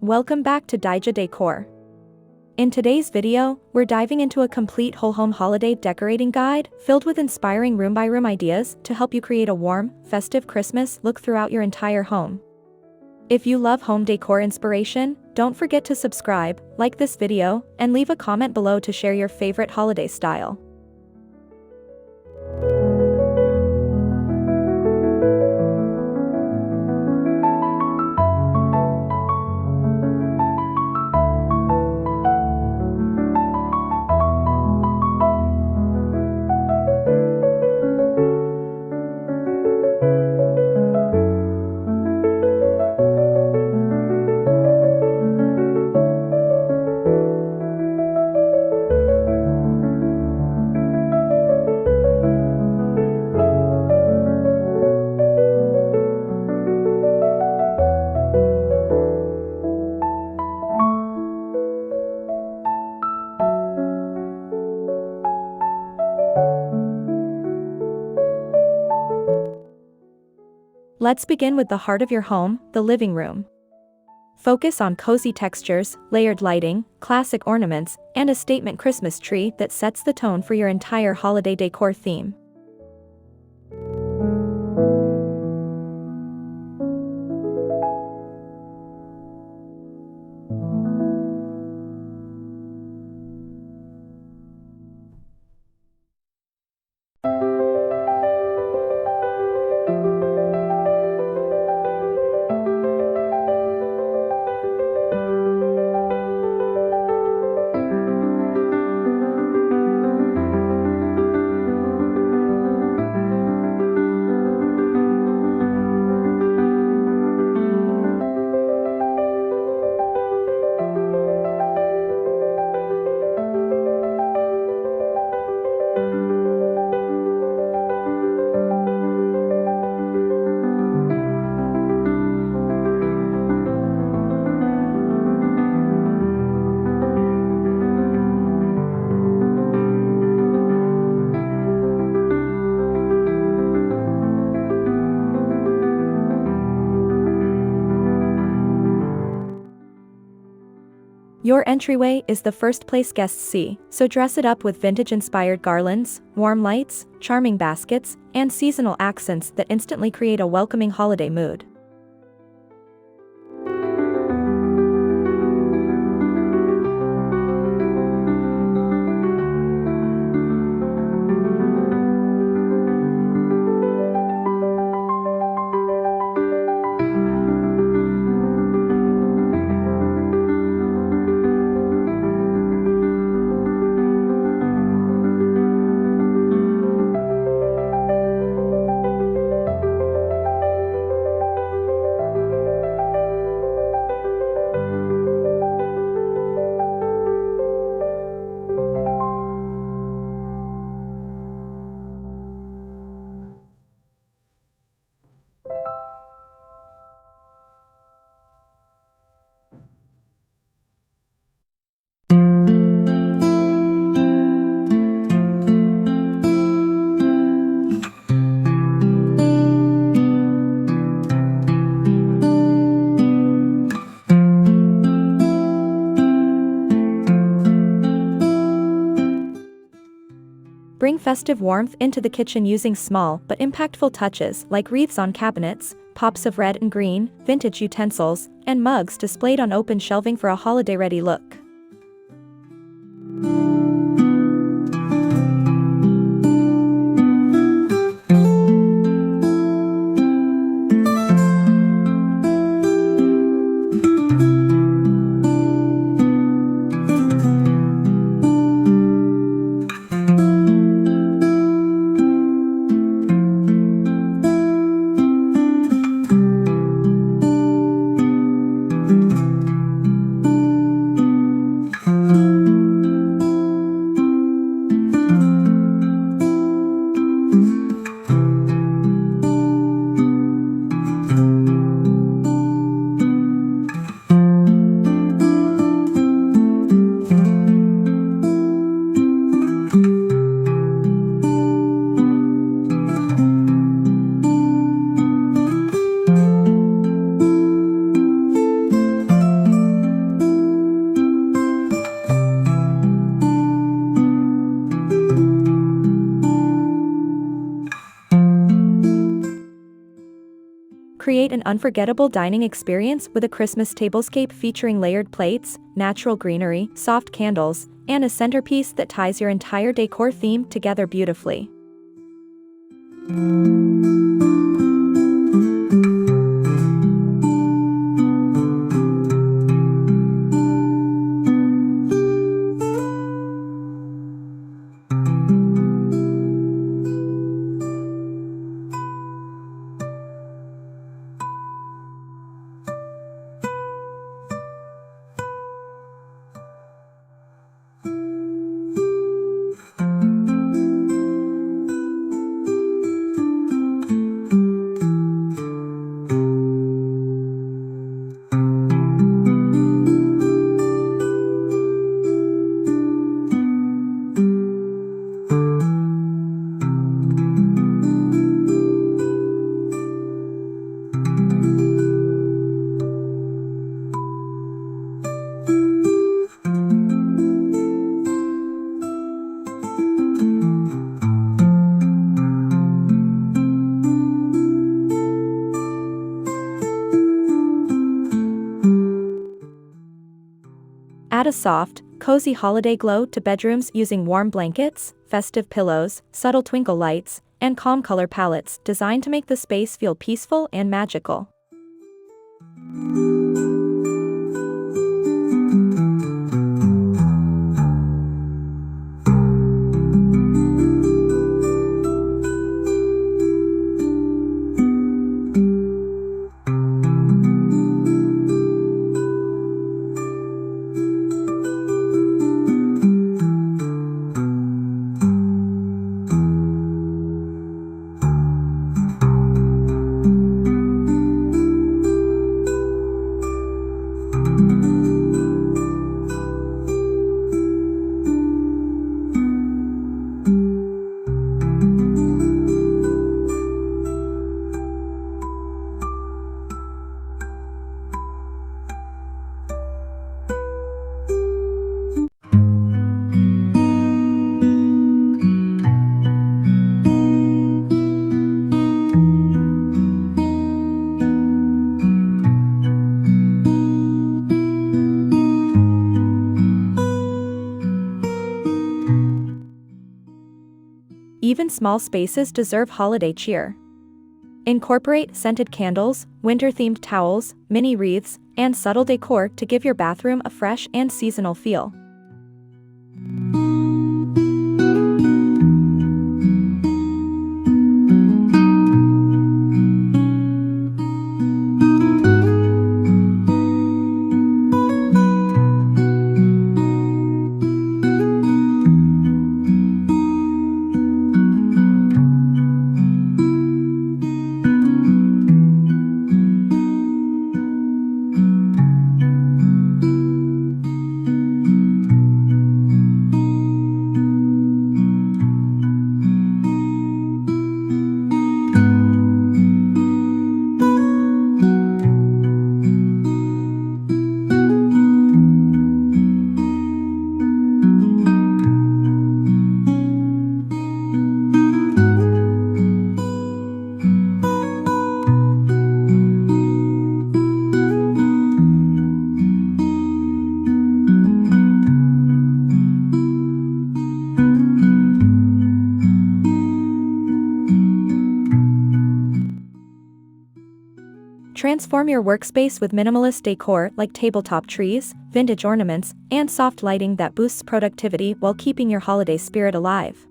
Welcome back to Dijah Decor. In today's video, we're diving into a complete whole home holiday decorating guide filled with inspiring room-by-room ideas to help you create a warm, festive Christmas look throughout your entire home. If you love home decor inspiration, don't forget to subscribe, like this video, and leave a comment below to share your favorite holiday style. Let's begin with the heart of your home, the living room. Focus on cozy textures, layered lighting, classic ornaments, and a statement Christmas tree that sets the tone for your entire holiday decor theme. Your entryway is the first place guests see, so dress it up with vintage-inspired garlands, warm lights, charming baskets, and seasonal accents that instantly create a welcoming holiday mood. Bring festive warmth into the kitchen using small but impactful touches like wreaths on cabinets, pops of red and green, vintage utensils, and mugs displayed on open shelving for a holiday-ready look. Create an unforgettable dining experience with a Christmas tablescape featuring layered plates, natural greenery, soft candles, and a centerpiece that ties your entire decor theme together beautifully. Add a soft, cozy holiday glow to bedrooms using warm blankets, festive pillows, subtle twinkle lights, and calm color palettes designed to make the space feel peaceful and magical. Even small spaces deserve holiday cheer. Incorporate scented candles, winter-themed towels, mini wreaths, and subtle decor to give your bathroom a fresh and seasonal feel. Transform your workspace with minimalist decor like tabletop trees, vintage ornaments, and soft lighting that boosts productivity while keeping your holiday spirit alive.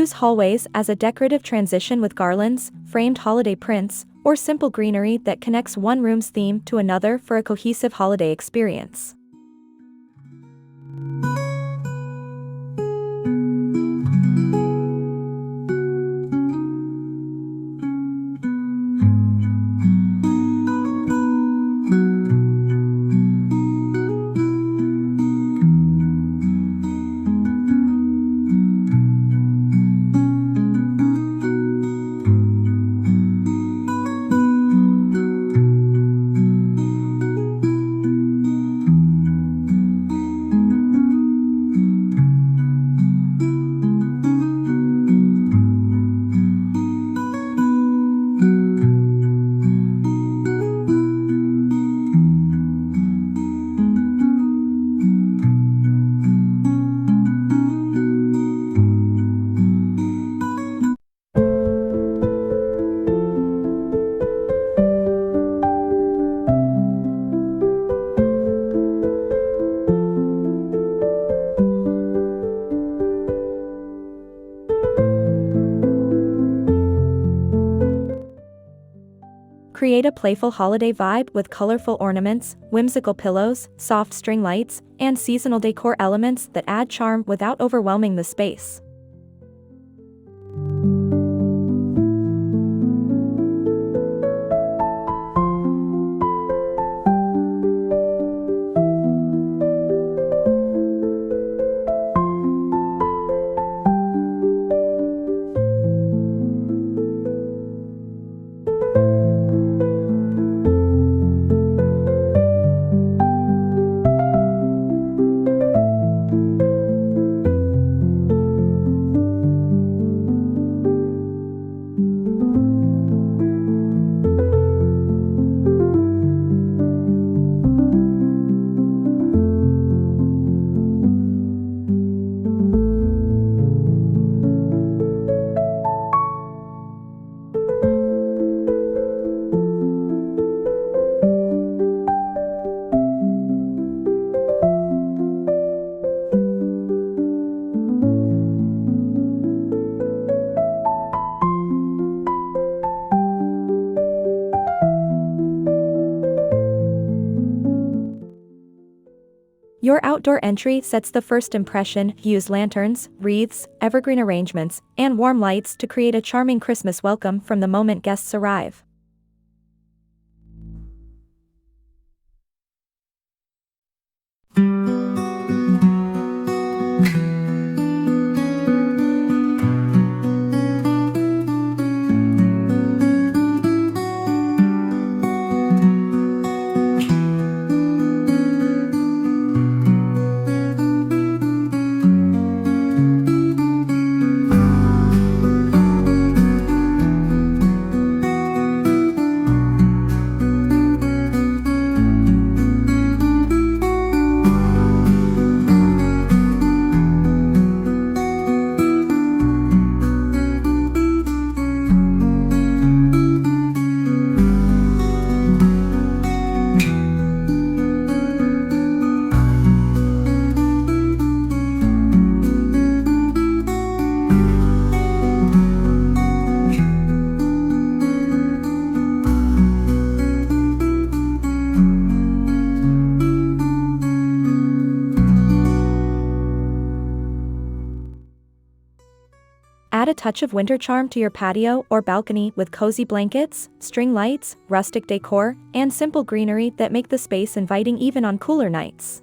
Use hallways as a decorative transition with garlands, framed holiday prints, or simple greenery that connects one room's theme to another for a cohesive holiday experience. Create a playful holiday vibe with colorful ornaments, whimsical pillows, soft string lights, and seasonal decor elements that add charm without overwhelming the space. Your outdoor entry sets the first impression. Use lanterns, wreaths, evergreen arrangements, and warm lights to create a charming Christmas welcome from the moment guests arrive. Add a touch of winter charm to your patio or balcony with cozy blankets, string lights, rustic decor, and simple greenery that make the space inviting even on cooler nights.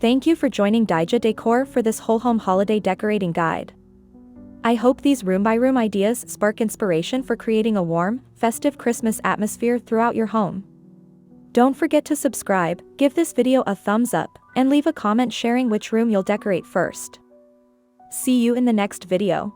Thank you for joining Dijah Decor for this whole home holiday decorating guide. I hope these room-by-room ideas spark inspiration for creating a warm, festive Christmas atmosphere throughout your home. Don't forget to subscribe, give this video a thumbs up, and leave a comment sharing which room you'll decorate first. See you in the next video.